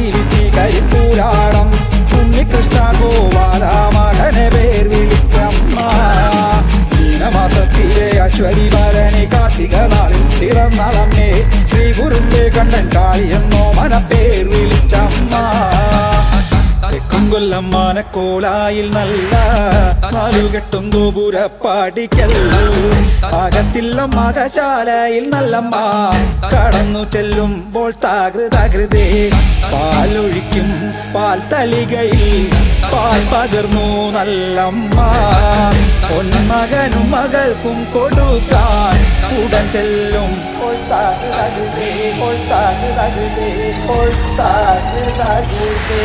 കരിവിട്ടി കരിപ്പൂരാടം ഉണ്ണികൃഷ്ണ ഗോപാല മകനെ പേർ വിളിച്ചമ്മ. മീനമാസത്തിലെ അശ്വതി ഭരണി കാർത്തിക നാളിൽ പിറന്നാളമ്മേ ശ്രീ ഗുരുന്റെ കണ്ണൻ കാളി എന്നോ മനപ്പേർ വിളിച്ചമ്മ. തെക്കുംകൊല്ലം മാനക്കോലായിൽ നല്ല നാലുകെട്ടും ഗോപുരപ്പാടിക്കൽ അകത്തില്ല മകശാലയിൽ നല്ലമ്മ കടന്നു ചെല്ലുമ്പോൾ താകൃതകൃതേ പാലൊഴിക്കും പാൽ തളികയിൽ പാൽ പകർന്നു നല്ലമ്മ. പൊന്മകനും മകൾക്കും കൊടുക്കാൻ ഉടൻ ചെല്ലും താകൃതകൃതേ താകൃതകൃതേ താകൃതകൃതേ.